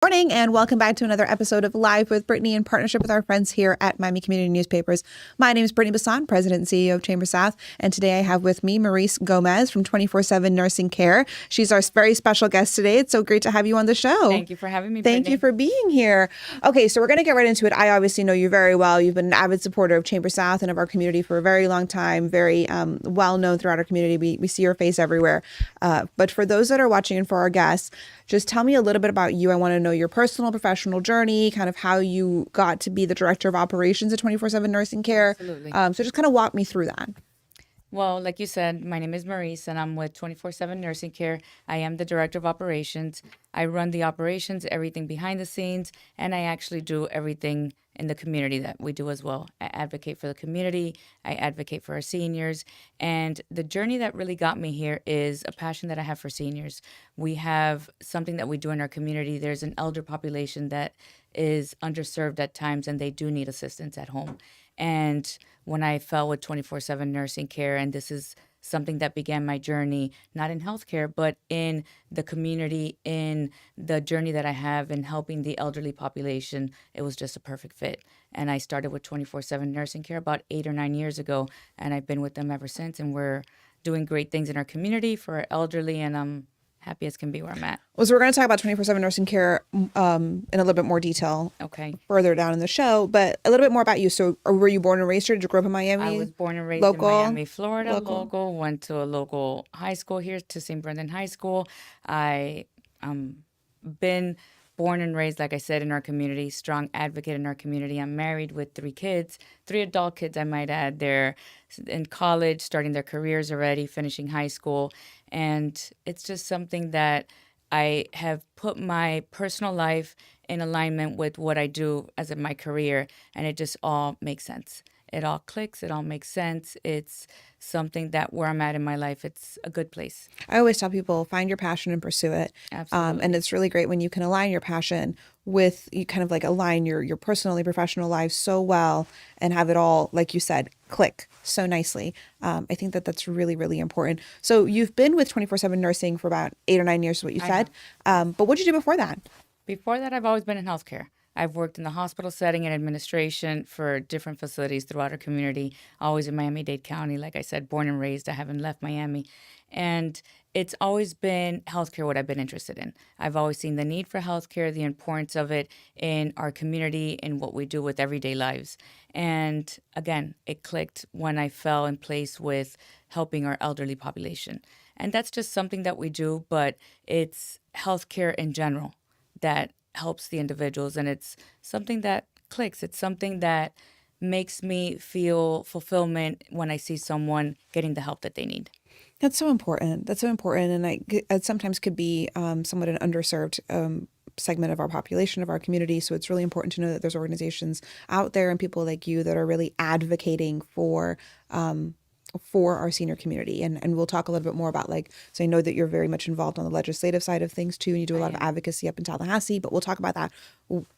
Morning and welcome back to another episode of Live with Brittnie in partnership with our friends here at Miami Community Newspapers. My name is Brittnie Bassan, President and CEO of Chamber South, and today I have with me Marries Gomez from 24/7 Nursing Care. She's our very special guest today. It's so great to have you on the show. Thank you for having me, Thank Brittnie. you for being here. Okay, so we're going to get right into it. I obviously know you very well. You've been an avid supporter of Chamber South and of our community for a very long time, very well known throughout our community. We see your face everywhere. But for those that are watching and for our guests, just tell me a little bit about you. I want to know your personal, professional journey, kind of how you got to be the director of operations at 24/7 Nursing Care. Absolutely. So just kind of walk me through that. Well, like you said, my name is Marries, and I'm with 24/7 Nursing Care. I am the director of operations. I run the operations, everything behind the scenes, and I actually do everything in the community that we do as well. I advocate for the community. I advocate for our seniors. And the journey that really got me here is a passion that I have for seniors. We have something that we do in our community. There's an elder population that is underserved at times, and they do need assistance at home. And when I fell with 24/7 Nursing Care, and this is something that began my journey, not in healthcare, but in the community, in the journey that I have in helping the elderly population, it was just a perfect fit. And I started with 24/7 Nursing Care about 8 or 9 years ago, and I've been with them ever since. And we're doing great things in our community for our elderly, and I'm happy as can be where I'm at. Well, so we're going to talk about 24/7 Nursing Care in a little bit more detail Okay. further down in the show, but a little bit more about you. So were you born and raised here? Did you grow up in Miami? I was born and raised Local? in Miami, Florida. Local? Local. Went to a local high school here, to St. Brendan High School. I been born and raised, like I said, in our community, strong advocate in our community. I'm married with 3 kids, 3 adult kids, I might add. They're in college, starting their careers already, finishing high school. And it's just something that I have put my personal life in alignment with what I do as in my career, and it just all makes sense. It all clicks. It all makes sense. It's something that where I'm at in my life, it's a good place. I always tell people, find your passion and pursue it. Absolutely. And it's really great when you can align your passion with, you kind of like align your personal and professional lives so well and have it all, like you said, click so nicely. I think that that's really, really important. So you've been with 24/7 Nursing for about 8 or 9 years, is what you said. But what did you do before that? Before that, I've always been in healthcare. I've worked in the hospital setting and administration for different facilities throughout our community, always in Miami-Dade County. Like I said, born and raised. I haven't left Miami. And it's always been healthcare what I've been interested in. I've always seen the need for healthcare, the importance of it in our community and what we do with everyday lives. And again, it clicked when I fell in place with helping our elderly population. And that's just something that we do, but it's healthcare in general that helps the individuals, and it's something that clicks. It's something that makes me feel fulfillment when I see someone getting the help that they need. That's so important. That's so important. And it sometimes could be somewhat an underserved segment of our population, of our community. So it's really important to know that there's organizations out there and people like you that are really advocating for our senior community. And we'll talk a little bit more about so I know that you're very much involved on the legislative side of things too, and you do a lot of advocacy up in Tallahassee, but we'll talk about that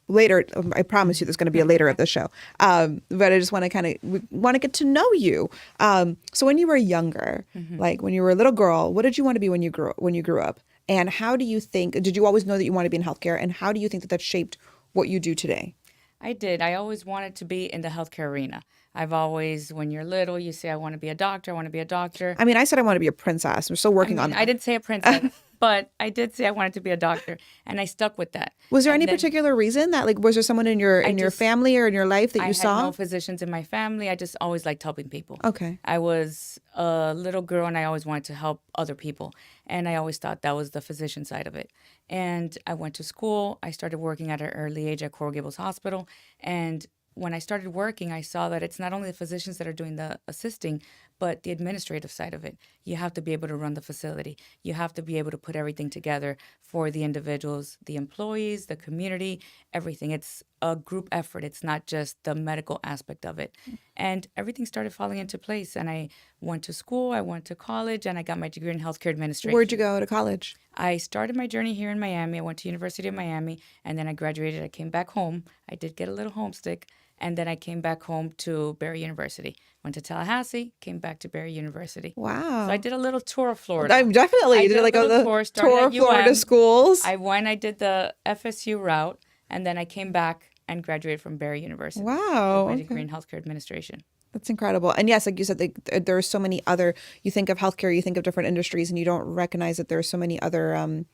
later. I promise you there's going to be a later of the show. But I just want to get to know you. So when you were younger, like when you were a little girl, what did you want to be when you grew up? And how do you think, did you always know that you wanted to be in healthcare? And how do you think that shaped what you do today? I did. I always wanted to be in the healthcare arena. I've always, when you're little, you say, I want to be a doctor. I want to be a doctor. I mean, I said I want to be a princess. I'm still working on that. I didn't say a princess, but I did say I wanted to be a doctor, and I stuck with that. Was there any particular reason that, was there someone in your family or in your life that you saw? I had no physicians in my family. I just always liked helping people. Okay. I was a little girl, and I always wanted to help other people, and I always thought that was the physician side of it. And I went to school. I started working at an early age at Coral Gables Hospital, and when I started working, I saw that it's not only the physicians that are doing the assisting, but the administrative side of it. You have to be able to run the facility. You have to be able to put everything together for the individuals, the employees, the community, everything. It's a group effort. It's not just the medical aspect of it. And everything started falling into place. And I went to school, I went to college, and I got my degree in healthcare administration. Where'd you go to college? I started my journey here in Miami. I went to University of Miami, and then I graduated. I came back home. I did get a little homesick. And then I came back home to Barry University. Went to Tallahassee, came back to Barry University. So I Wow. did a little tour of Florida. I'm definitely I did did a like little the tour, started tour at of Florida UM. schools. I did the FSU route, and then I came back and graduated from Barry University with Wow. my degree Okay. in healthcare administration. That's incredible. And yes, like you said, there are so many other, you think of healthcare, you think of different industries, and you don't recognize that there are so many other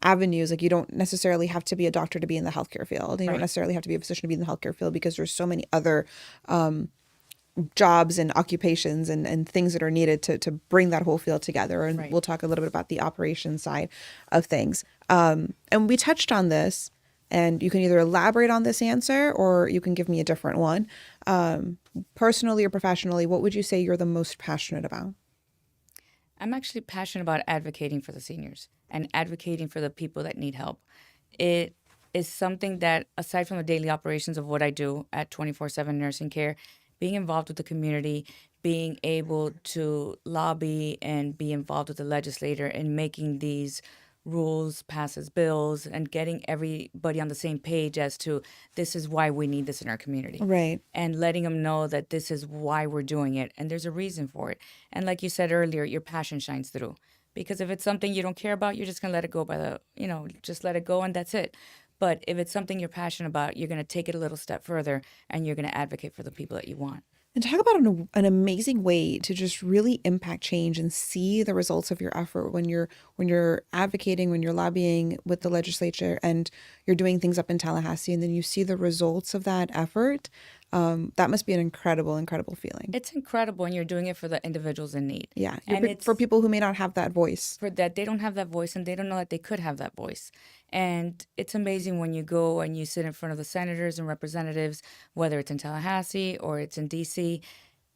avenues. Like you don't necessarily have to be a doctor to be in the healthcare field. You don't Right. necessarily have to be a physician to be in the healthcare field because there's so many other jobs and occupations and things that are needed to bring that whole field together. And Right. we'll talk a little bit about the operation side of things. And we touched on this, and you can either elaborate on this answer or you can give me a different one. Personally or professionally, what would you say you're the most passionate about? I'm actually passionate about advocating for the seniors and advocating for the people that need help. It is something that, aside from the daily operations of what I do at 24/7 nursing care, being involved with the community, being able to lobby and be involved with the legislator in making these rules, passes bills, and getting everybody on the same page as to this is why we need this in our community. Right. And letting them know that this is why we're doing it and there's a reason for it. And like you said earlier, your passion shines through. Because if it's something you don't care about, you're just going to let it go just let it go and that's it. But if it's something you're passionate about, you're going to take it a little step further and you're going to advocate for the people that you want. And talk about an amazing way to just really impact change and see the results of your effort when you're advocating, when you're lobbying with the legislature, and you're doing things up in Tallahassee, and then you see the results of that effort. That must be an incredible, incredible feeling. It's incredible, and you're doing it for the individuals in need. Yeah, And for it's people who may not have that voice. for that they don't have that voice and they don't know that they could have that voice. And it's amazing when you go and you sit in front of the senators and representatives, whether it's in Tallahassee or it's in DC.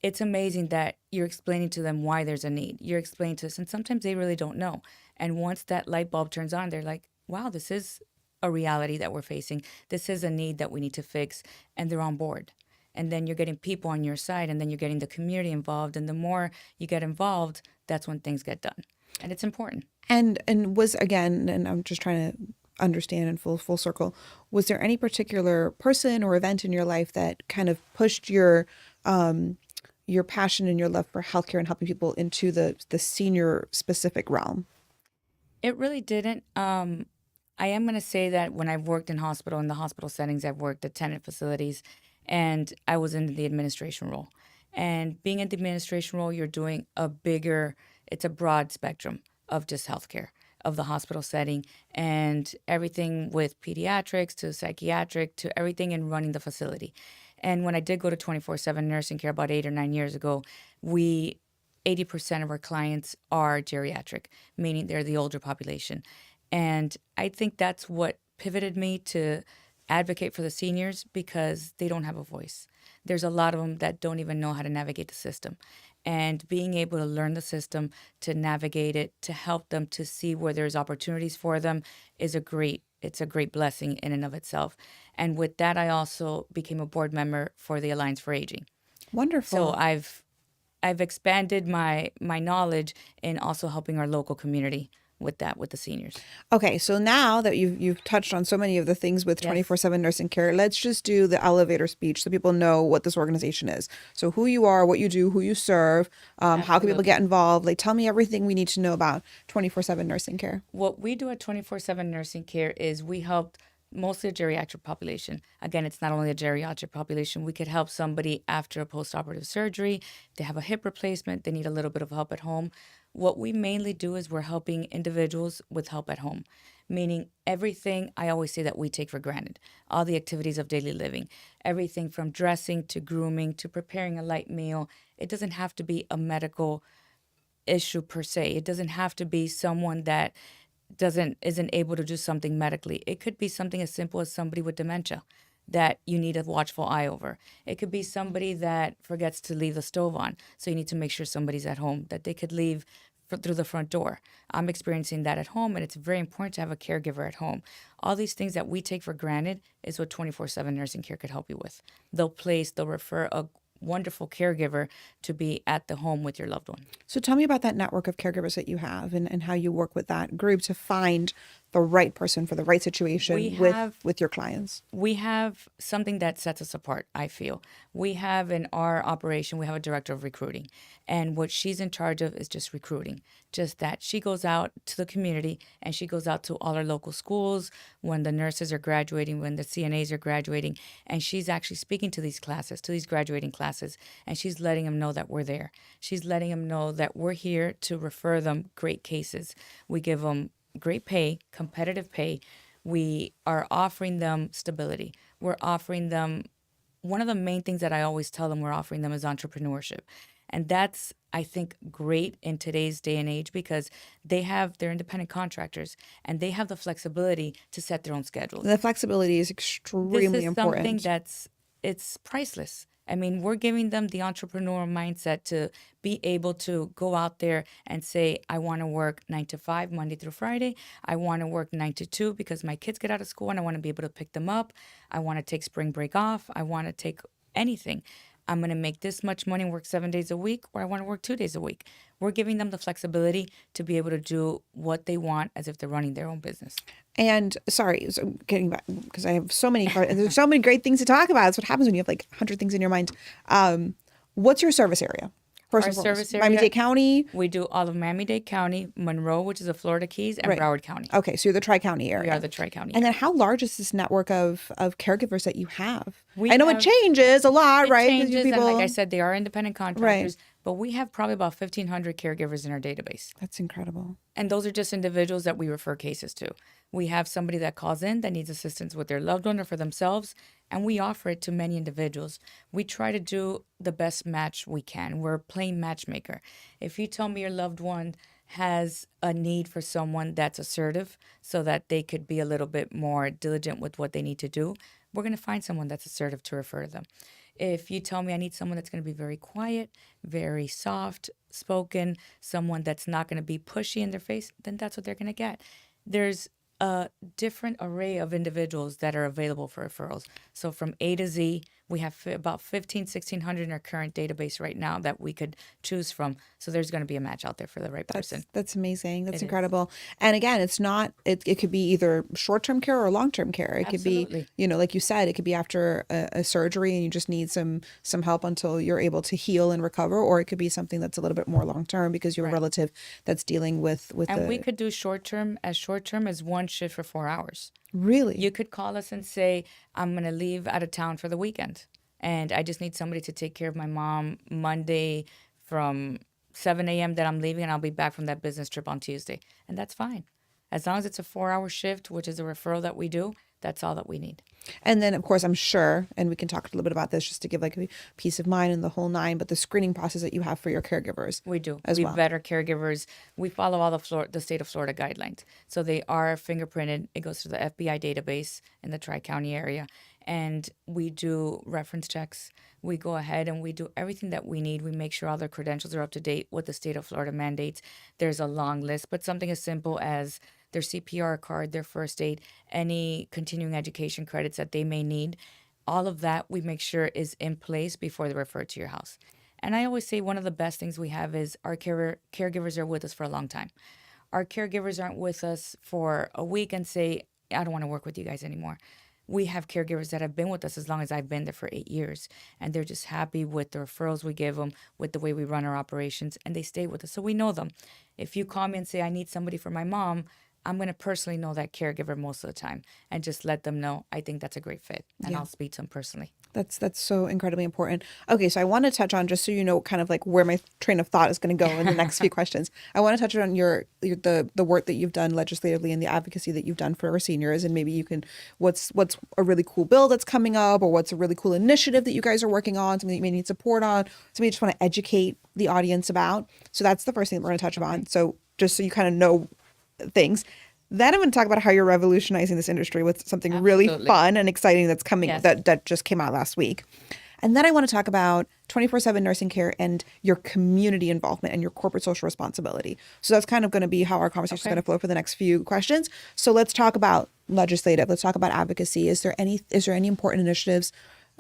It's amazing that you're explaining to them why there's a need. You're explaining to us, and sometimes they really don't know. And once that light bulb turns on, they're like, wow, this is a reality that we're facing. This is a need that we need to fix. And they're on board. And then you're getting people on your side, and then you're getting the community involved. And the more you get involved, that's when things get done. And it's important. And was, again, and I'm just trying to understand in full circle, was there any particular person or event in your life that kind of pushed your passion and your love for healthcare and helping people into the senior specific realm? It really didn't. I am going to say that when I've worked in the hospital settings, I've worked at tenant facilities, and I was in the administration role. And being in the administration role, you're doing it's a broad spectrum of just healthcare, of the hospital setting, and everything with pediatrics to psychiatric to everything in running the facility. And when I did go to 24/7 nursing care about 8 or 9 years ago, we 80% of our clients are geriatric, meaning they're the older population. And I think that's what pivoted me to advocate for the seniors because they don't have a voice. There's a lot of them that don't even know how to navigate the system. And being able to learn the system, to navigate it, to help them to see where there's opportunities for them it's a great blessing in and of itself. And with that, I also became a board member for the Alliance for Aging. So Wonderful. I've expanded my knowledge in also helping our local community with the seniors. Okay, so now that you've touched on so many of the things with Yes. 24/7 nursing care, let's just do the elevator speech so people know what this organization is. So who you are, what you do, who you serve, how can people Absolutely. get involved? Like, tell me everything we need to know about 24/7 nursing care. What we do at 24/7 nursing care is we help mostly a geriatric population. Again, it's not only a geriatric population. We could help somebody after a postoperative surgery. They have a hip replacement. They need a little bit of help at home. What we mainly do is we're helping individuals with help at home, meaning everything I always say that we take for granted, all the activities of daily living, everything from dressing to grooming to preparing a light meal. It doesn't have to be a medical issue per se. It doesn't have to be someone that isn't able to do something medically. It could be something as simple as somebody with dementia that you need a watchful eye over. It could be somebody that forgets to leave the stove on, so you need to make sure somebody's at home that they could leave through the front door. I'm experiencing that at home, and it's very important to have a caregiver at home. All these things that we take for granted is what 24/7 nursing care could help you with. They'll refer a wonderful caregiver to be at the home with your loved one. So tell me about that network of caregivers that you have and how you work with that group to find the right person for the right We situation have with your clients. we have something that sets us apart, I feel. We have in our operation, we have a director of recruiting. And what she's in charge of is just recruiting. Just that she goes out to the community and she goes out to all our local schools when the nurses are graduating, when the CNAs are graduating. And she's actually speaking to these classes, to these graduating classes. And she's letting them know that we're there. She's letting them know that we're here to refer them great cases. We give them great pay, competitive pay. We are offering them stability. We're offering them one of the main things that I always tell them we're offering them is entrepreneurship. And that's, I think, great in today's day and age because they're independent contractors and they have the flexibility to set their own schedules. The flexibility is This extremely is something important. it's priceless. I mean, we're giving them the entrepreneurial mindset to be able to go out there and say, I want to work 9 to 5, Monday through Friday. I want to work 9 to 2 because my kids get out of school and I want to be able to pick them up. I want to take spring break off. I want to take anything. I'm going to make this much money and work 7 days a week, or I want to work 2 days a week. We're giving them the flexibility to be able to do what they want as if they're running their own business. And sorry, so getting back because I have so many there's so many great things to talk about. That's what happens when you have like 100 things in your mind. What's your service area? First Our and foremost, service area, Miami-Dade County. we do all of Miami-Dade County, Monroe, which is the Florida Keys, and Right. Broward County. Okay, so you're the Tri-County area. We are the Tri-County And area. then how large is this network of caregivers that you have? We I know it have- changes a lot, It right? 'Cause you changes, and like I said, they are independent contractors, but we have probably about 1,500 caregivers in our database. That's incredible. And those are just individuals that we refer cases to. We have somebody that calls in that needs assistance with their loved one or for themselves, and we offer it to many individuals. We try to do the best match we can. We're a plain matchmaker. If you tell me your loved one has a need for someone that's assertive so that they could be a little bit more diligent with what they need to do, we're going to find someone that's assertive to refer to them. If you tell me I need someone that's going to be very quiet, very soft spoken, someone that's not going to be pushy in their face, then that's what they're going to get. There's a different array of individuals that are available for referrals. So from A to Z, we have about 1,600 in our current database right now that we could choose from. So there's going to be a match out there for the right person. That's amazing. That's It is. incredible. And again, it's not, it could be either short-term care or long-term care. It could be, Absolutely. like you said, it could be after a surgery and you just need some help until you're able to heal and recover, or it could be something that's a little bit more long-term because you have a relative that's dealing with And the, we could do short term as one shift for 4 hours. really? You could call us and say, I'm going to leave out of town for the weekend. And I just need somebody to take care of my mom Monday from 7 a.m. that I'm leaving, and I'll be back from that business trip on Tuesday. And that's fine. As long as it's a 4-hour shift, which is a referral that we do, that's all that we need. And then, of course, I'm sure, and we can talk a little bit about this just to give like a peace of mind and the whole nine, but the screening process that you have for your caregivers. We do. As We well. vet our caregivers. We follow all the state of Florida guidelines. So they are fingerprinted. It goes to the FBI database in the Tri-County area. And we do reference checks. We go ahead and we do everything that we need. We make sure all their credentials are up to date with the state of Florida mandates. There's a long list, but something as simple as their CPR card, their first aid, any continuing education credits that they may need, all of that we make sure is in place before they're referred to your house. And I always say one of the best things we have is our caregivers are with us for a long time. Our caregivers aren't with us for a week and say, I don't want to work with you guys anymore. We have caregivers that have been with us as long as I've been there for 8 years, and they're just happy with the referrals we give them, with the way we run our operations, and they stay with us. So we know them. If you call me and say, I need somebody for my mom, I'm going to personally know that caregiver most of the time and just let them know I think that's a great fit, and I'll speak to them personally. That's so incredibly important. Okay, so I want to touch on, just so you know kind of like where my train of thought is going to go in the next few questions. I want to touch on the work that you've done legislatively and the advocacy that you've done for our seniors, and maybe you can what's a really cool bill that's coming up, or what's a really cool initiative that you guys are working on, something that you may need support on, something you just want to educate the audience about. So that's the first thing that we're going to touch on. So just so you kind of know things. Then I'm going to talk about how you're revolutionizing this industry with something really Absolutely. fun and exciting that's coming Yes. that just came out last week. And then I want to talk about 24/7 nursing care and your community involvement and your corporate social responsibility. So that's kind of going to be how our conversation is going to flow for the next few questions. So let's talk about legislative. Let's talk about advocacy. Is there any important initiatives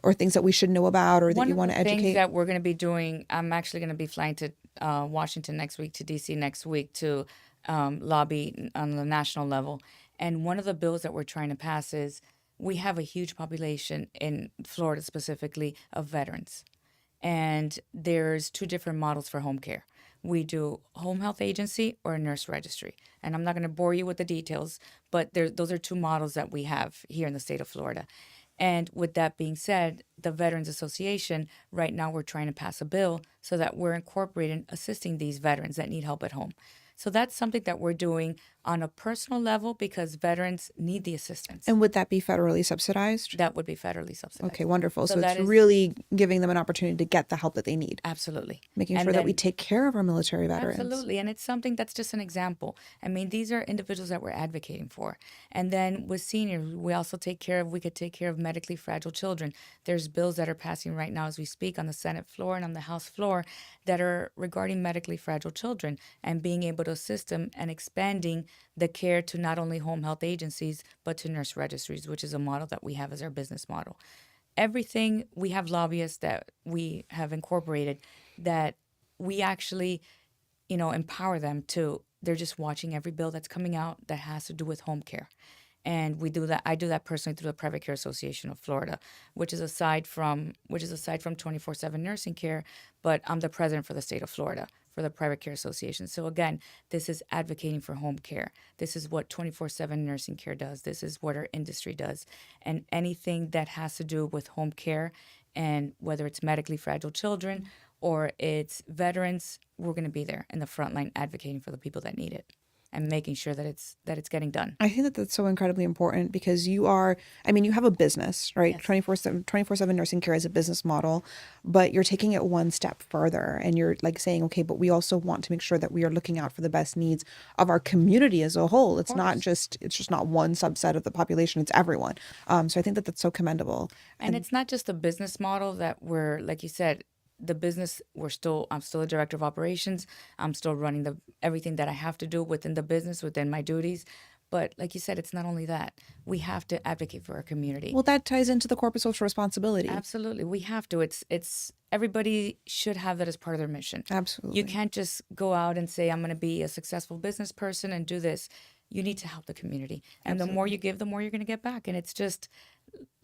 or things that we should know about or that One you of want the to educate? things that we're going to be doing, I'm actually going to be flying to Washington next week, to DC next week to lobby on the national level. And one of the bills that we're trying to pass is we have a huge population in Florida specifically of veterans. And there's two different models for home care. We do home health agency or a nurse registry. And I'm not going to bore you with the details, but those are two models that we have here in the state of Florida. And with that being said, the Veterans Association, right now we're trying to pass a bill so that we're incorporating assisting these veterans that need help at home. So that's something that we're doing on a personal level because veterans need the assistance. And would that be federally subsidized? That would be federally subsidized. Okay, wonderful. So that it's is really giving them an opportunity to get the help that they need, absolutely making And sure that then- we take care of our military veterans. Absolutely. And it's something that's just an example. I mean, these are individuals that we're advocating for. And then with seniors, we could take care of medically fragile children. There's bills that are passing right now as we speak on the Senate floor and on the House floor that are regarding medically fragile children and being able to assist them and expanding the care to not only home health agencies, but to nurse registries, which is a model that we have as our business model. Everything, we have lobbyists that we have incorporated that we actually, empower them to, they're just watching every bill that's coming out that has to do with home care. And we do that. I do that personally through the Private Care Association of Florida, which is aside from 24/7 nursing care, but I'm the president for the state of Florida for the Private Care Association. So again, this is advocating for home care. This is what 24/7 nursing care does. This is what our industry does. And anything that has to do with home care, and whether it's medically fragile children or it's veterans, we're going to be there in the front line advocating for the people that need it and making sure that it's getting done. I think that that's so incredibly important because you have a business, right? Yes. 24/7 nursing care is a business model, but you're taking it one step further and you're like saying, okay, but we also want to make sure that we are looking out for the best needs of our community as a whole. It's just not one subset of the population, it's everyone. So I think that that's so commendable. And it's not just a business model that we're, like you said, the business, I'm still a director of operations. I'm still running everything that I have to do within the business, within my duties. But like you said, it's not only that. We have to advocate for our community. Well, that ties into the corporate social responsibility. Absolutely. We have to. It's everybody should have that as part of their mission. Absolutely. You can't just go out and say, I'm going to be a successful business person and do this. You need to help the community. And the more you give, the more you're going to get back. And it's just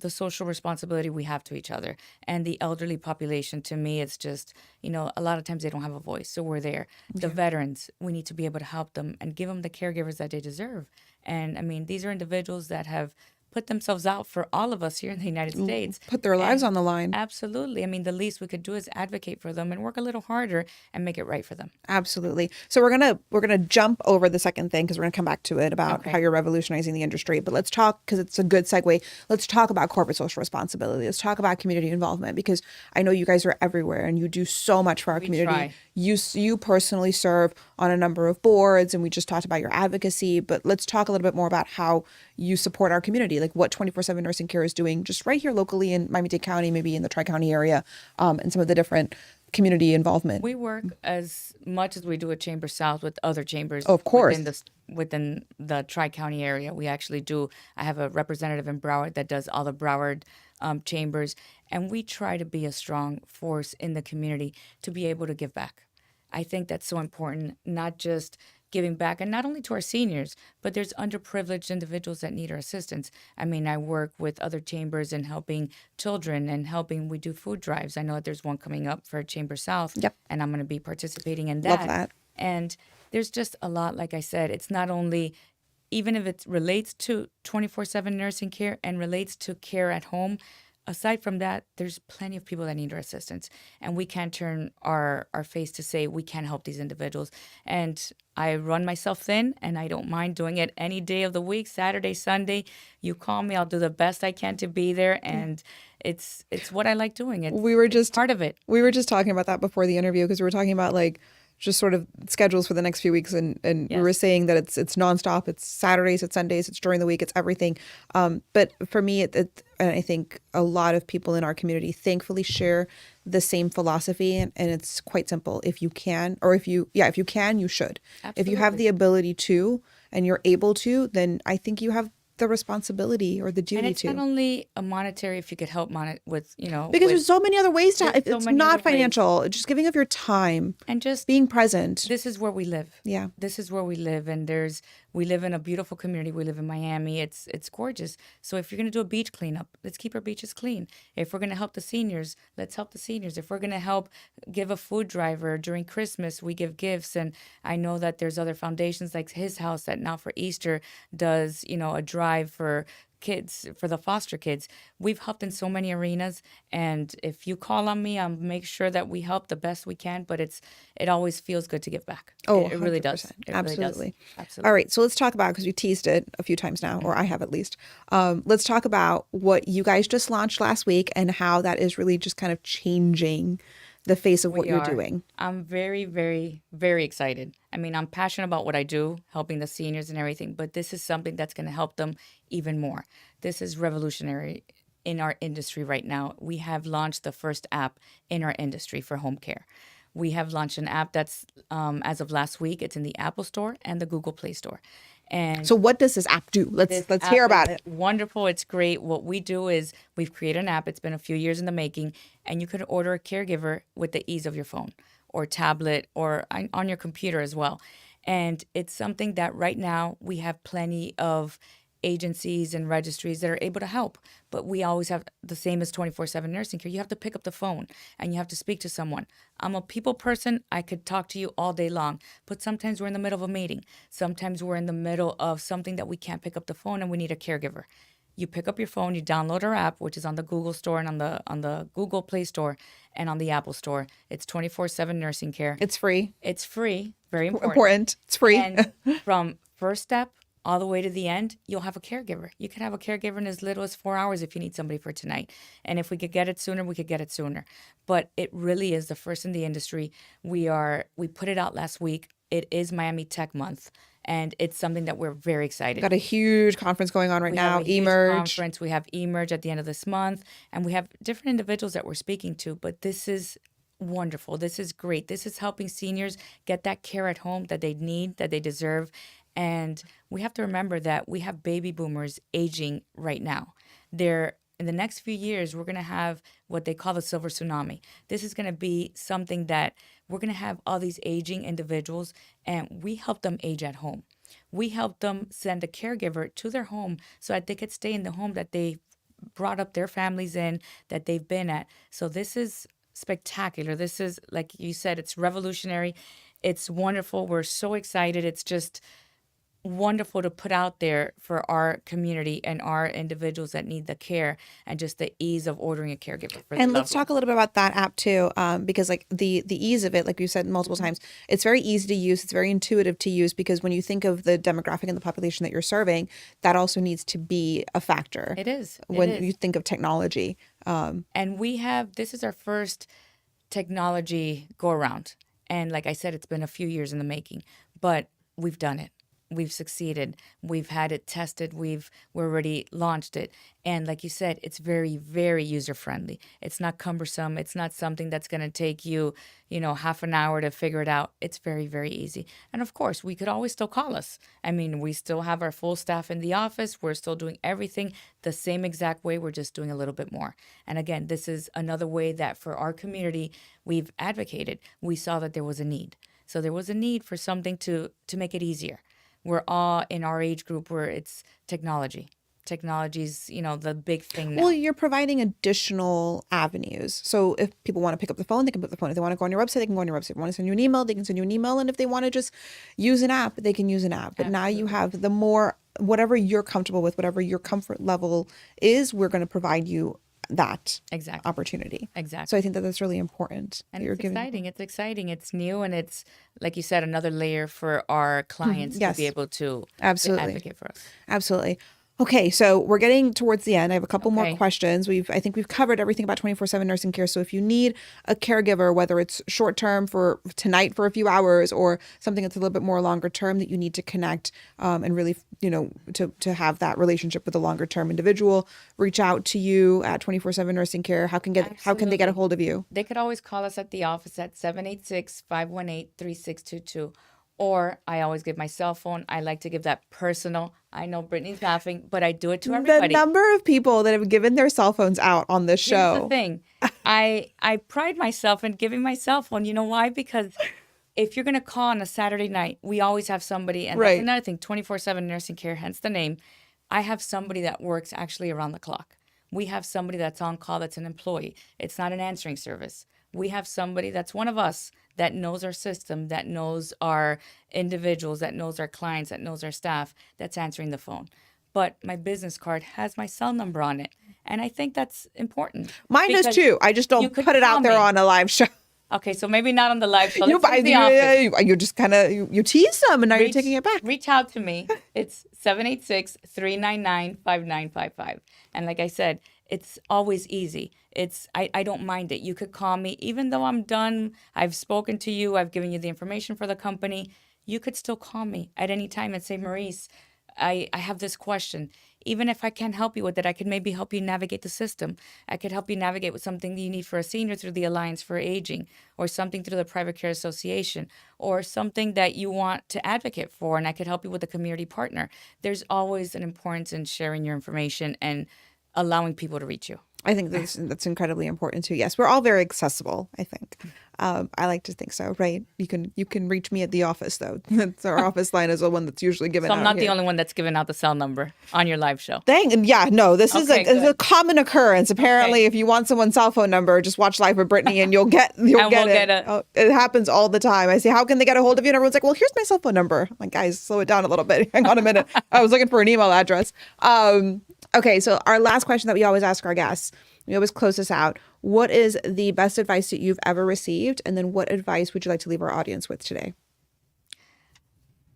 the social responsibility we have to each other. And the elderly population, to me, it's just, a lot of times they don't have a voice. So we're there. The veterans, we need to be able to help them and give them the caregivers that they deserve. And I mean, these are individuals that have put themselves out for all of us here in the United States. Put their lives on the line. Absolutely. I mean, the least we could do is advocate for them and work a little harder and make it right for them. Absolutely. So we're gonna jump over the second thing because we're gonna come back to it about Okay. how you're revolutionizing the industry. But let's talk, because it's a good segue. Let's talk about corporate social responsibility. Let's talk about community involvement because I know you guys are everywhere and you do so much for our community. try. You personally serve on a number of boards, and we just talked about your advocacy. But let's talk a little bit more about how you support our community, like what 24/7 nursing care is doing just right here locally in Miami-Dade County, maybe in the Tri-County area, and some of the different community involvement. We work as much as we do at Chamber South with other chambers. Of course. Within the Tri-County area. We actually do. I have a representative in Broward that does all the Broward chambers. And we try to be a strong force in the community to be able to give back. I think that's so important, not just giving back, and not only to our seniors, but there's underprivileged individuals that need our assistance. I mean, I work with other chambers in helping children and we do food drives. I know that there's one coming up for Chamber South. Yep. And I'm going to be participating in that. Love that. And there's just a lot, like I said, it's not only, even if it relates to 24/7 nursing care and relates to care at home, aside from that, there's plenty of people that need our assistance. And we can't turn our face to say we can't help these individuals. And I run myself thin, and I don't mind doing it any day of the week, Saturday, Sunday. You call me, I'll do the best I can to be there. And it's what I like doing. It's part of it. We were just talking about that before the interview because we were talking about like just sort of schedules for the next few weeks, and we were saying that it's nonstop. It's Saturdays, it's Sundays, it's during the week, it's everything. But for me, and I think a lot of people in our community thankfully share the same philosophy, and it's quite simple. If you can, you should. Absolutely. If you have the ability to and you're able to, then I think you have the responsibility or the duty and it's to. not only a monetary, if you could help with, because there's so many other ways to. there's so It's many not other ways. financial. Just giving of your time, and just being present. this is where we live. Yeah. This is where we live. And We live in a beautiful community. We live in Miami. It's gorgeous. So if you're going to do a beach cleanup, let's keep our beaches clean. If we're going to help the seniors, let's help the seniors. If we're going to help give a food driver during Christmas, we give gifts. And I know that there's other foundations like his house that now for Easter does, a drive for kids, for the foster kids. We've helped in so many arenas, and if you call on me, I'll make sure that we help the best we can, but it always feels good to give back. Oh, It really does. 100%. It Absolutely. really does. Absolutely. All right. So let's talk about, because we teased it a few times now, or I have at least. Let's talk about what you guys just launched last week and how that is really just kind of changing the face of what you're doing. I'm very, very, very excited. I mean, I'm passionate about what I do, helping the seniors and everything, but this is something that's going to help them even more. This is revolutionary in our industry right now. We have launched the first app in our industry for home care. We have launched an app that's, as of last week, it's in the Apple Store and the Google Play Store. And So what does this app do? Let's app hear about is it. wonderful. It's great. What we do is we've created an app. It's been a few years in the making, and you can order a caregiver with the ease of your phone or tablet or on your computer as well. And it's something that right now we have plenty of agencies and registries that are able to help. But we always have the same as 24/7 nursing care. You have to pick up the phone and you have to speak to someone. I'm a people person. I could talk to you all day long. But sometimes we're in the middle of a meeting. Sometimes we're in the middle of something that we can't pick up the phone and we need a caregiver. You pick up your phone, you download our app, which is on the Google Store and on the Google Play Store and on the Apple Store. It's 24/7 nursing care. It's free. It's free. Very important. Important. It's free. And from first step all the way to the end, you'll have a caregiver. You can have a caregiver in as little as 4 hours if you need somebody for tonight. And if we could get it sooner, we could get it sooner. But it really is the first in the industry. We put it out last week. It is Miami Tech Month, and it's something that we're very excited. Got a huge conference going on right We now. have a huge Emerge. conference. We have Emerge at the end of this month, and we have different individuals that we're speaking to. But this is wonderful. This is great. This is helping seniors get that care at home that they need, that they deserve. And we have to remember that we have baby boomers aging right now. In the next few years, we're going to have what they call the silver tsunami. This is going to be something that we're going to have all these aging individuals, and we help them age at home. We help them send a caregiver to their home so that they could stay in the home that they brought up their families in, that they've been at. So this is spectacular. This is, like you said, it's revolutionary. It's wonderful. We're so excited. It's just wonderful to put out there for our community and our individuals that need the care and just the ease of ordering a caregiver for And let's talk a little bit about that app too, because like the ease of it, like you said multiple times, it's very easy to use. It's very intuitive to use because when you think of the demographic and the population that you're serving, that also needs to be a factor. It is. When you think of technology. And this is our first technology go around. And like I said, it's been a few years in the making, but we've done it. We've succeeded. We've had it tested. We've already launched it. And like you said, it's very, very user friendly. It's not cumbersome. It's not something that's going to take you, half an hour to figure it out. It's very, very easy. And of course, we could always still call us. I mean, we still have our full staff in the office. We're still doing everything the same exact way. We're just doing a little bit more. And again, this is another way that for our community, we've advocated. We saw that there was a need. So there was a need for something to make it easier. We're all in our age group where it's technology. Technology's, the big thing now. Well, you're providing additional avenues. So if people want to pick up the phone, they can pick up the phone. If they want to go on your website, they can go on your website. If they want to send you an email, they can send you an email. And if they want to just use an app, they can use an app. But now you have whatever you're comfortable with, whatever your comfort level is, we're going to provide you that opportunity. Exactly. So I think that that's really important. And it's exciting. It's exciting. It's new. And it's, like you said, another layer for our clients to be able to advocate for us. Absolutely. Okay, so we're getting towards the end. I have a couple more questions. I think we've covered everything about 24/7 nursing care. So if you need a caregiver, whether it's short term for tonight for a few hours or something that's a little bit more longer term that you need to connect and really, to have that relationship with a longer term individual, reach out to you at 24/7 nursing care. How can they get a hold of you? They could always call us at the office at 786-518-3622. Or I always give my cell phone. I like to give that personal. I know Brittany's laughing, but I do it to everybody. The number of people that have given their cell phones out on this show. Here's the thing. I pride myself in giving my cell phone. You know why? Because if you're going to call on a Saturday night, we always have somebody. And Right. that's another thing, 24/7 nursing care, hence the name. I have somebody that works actually around the clock. We have somebody that's on call that's an employee. It's not an answering service. We have somebody that's one of us that knows our system, that knows our individuals, that knows our clients, that knows our staff, that's answering the phone. But my business card has my cell number on it. And I think that's important. Mine does because too. I just you don't could put it out call there me. on a live show. Okay, so maybe not on the live show. You, Let's use the office. you just kind of, you tease them and now you're taking it back. Reach out to me. It's 786-399-5955. And like I said, it's always easy. I don't mind it. You could call me. Even though I'm done, I've spoken to you, I've given you the information for the company, you could still call me at any time and say, Marries, I have this question. Even if I can't help you with it, I could maybe help you navigate the system. I could help you navigate with something that you need for a senior through the Alliance for Aging, or something through the Private Care Association, or something that you want to advocate for, and I could help you with a community partner. There's always an importance in sharing your information and allowing people to reach you. I think that's incredibly important too. Yes, we're all very accessible, I think. I like to think so, right? You can reach me at the office though. That's our office line is the one that's usually given out. So I'm not here. the only one that's giving out the cell number on your live show. And yeah, no, this is Okay, it's a good. common occurrence. Apparently, Okay. if you want someone's cell phone number, just watch Live with Brittnie and you'll get we'll it. get it. Oh, it happens all the time. I say, how can they get a hold of you? And everyone's like, well, here's my cell phone number. I'm like, guys, slow it down a little bit. Hang on a minute. I was looking for an email address. Okay, so our last question that we always ask our guests, we always close this out. What is the best advice that you've ever received? And then what advice would you like to leave our audience with today?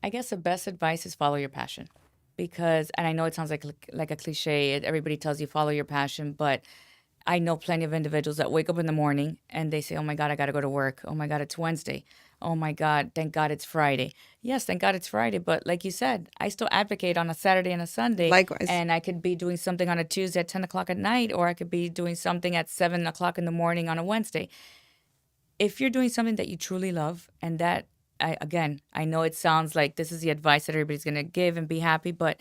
I guess the best advice is follow your passion, because, and I know it sounds like a cliche. Everybody tells you follow your passion, but I know plenty of individuals that wake up in the morning and they say, "Oh my God, I got to go to work. Oh my God, it's Wednesday. Oh my God, thank God it's Friday." Yes, thank God it's Friday, but like you said, I still advocate on a Saturday and a Sunday. Likewise. And I could be doing something on a Tuesday at 10 o'clock at night, or I could be doing something at 7 o'clock in the morning on a Wednesday. If you're doing something that you truly love, and that, I know it sounds like this is the advice that everybody's going to give and be happy, but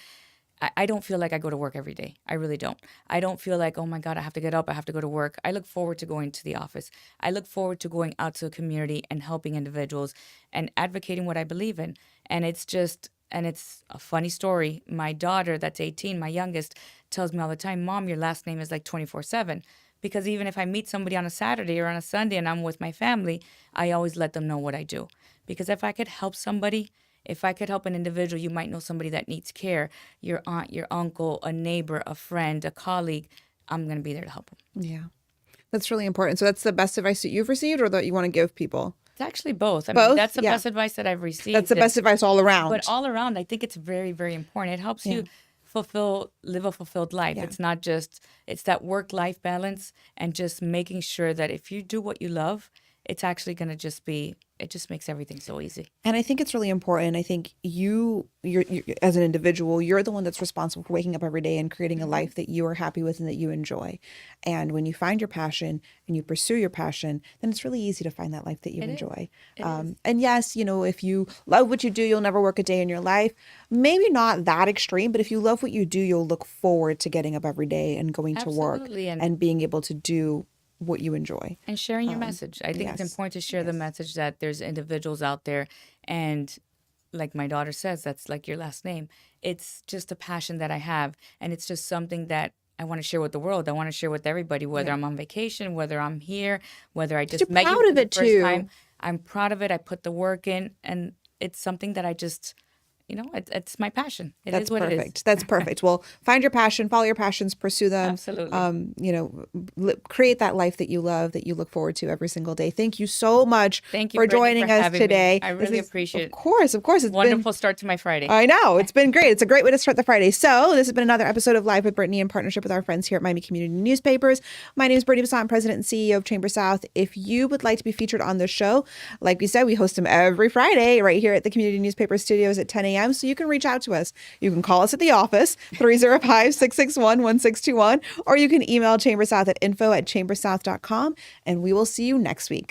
I don't feel like I go to work every day. I really don't. I don't feel like, oh my God, I have to get up, I have to go to work. I look forward to going to the office. I look forward to going out to the community and helping individuals and advocating what I believe in. And it's a funny story. My daughter, that's 18, my youngest, tells me all the time, "Mom, your last name is like 24/7. Because even if I meet somebody on a Saturday or on a Sunday and I'm with my family, I always let them know what I do. Because if I could help somebody, if I could help an individual, you might know somebody that needs care, your aunt, your uncle, a neighbor, a friend, a colleague, I'm going to be there to help them." Yeah, that's really important. So that's the best advice that you've received or that you want to give people? It's actually both. I Both? mean, that's the Yeah. best advice that I've received. That's the best advice all around. But all around, I think it's very, very important. It helps you live a fulfilled life. Yeah. It's not just, it's that work-life balance and just making sure that if you do what you love, it's actually going to just be, it just makes everything so easy. And I think it's really important. I think you're as an individual, you're the one that's responsible for waking up every day and creating a life that you are happy with and that you enjoy. And when you find your passion and you pursue your passion, then it's really easy to find that life that you enjoy. And yes, if you love what you do, you'll never work a day in your life. Maybe not that extreme, but if you love what you do, you'll look forward to getting up every day and going to work Absolutely. and being able to do what you enjoy. And sharing your message. I think it's yes. important to share the message that there's individuals out there. And like my daughter says, that's like your last name. It's just a passion that I have. And it's just something that I want to share with the world. I want to share with everybody, whether I'm on vacation, whether I'm here, whether I just You're met you proud for of the it, first too. time. I'm proud of it. I put the work in. And it's something that I just, it's my passion. That's is what perfect. it is. That's perfect. Well, find your passion, follow your passions, pursue them. Absolutely. Create that life that you love, that you look forward to every single day. Thank you so much Thank you, for Brittnie, joining for us having me. today. I really appreciate it. Of course. It's Wonderful start to my Friday. I know. It's been great. It's a great way to start the Friday. So this has been another episode of Live with Brittnie in partnership with our friends here at Miami Community Newspapers. My name is Brittnie Basant, President and CEO of Chamber South. If you would like to be featured on the show, like we said, we host them every Friday right here at the Community Newspaper Studios at 10 a.m. So you can reach out to us. You can call us at the office, 305-661-1621, or you can email chambersouth at info@chambersouth.com, and we will see you next week.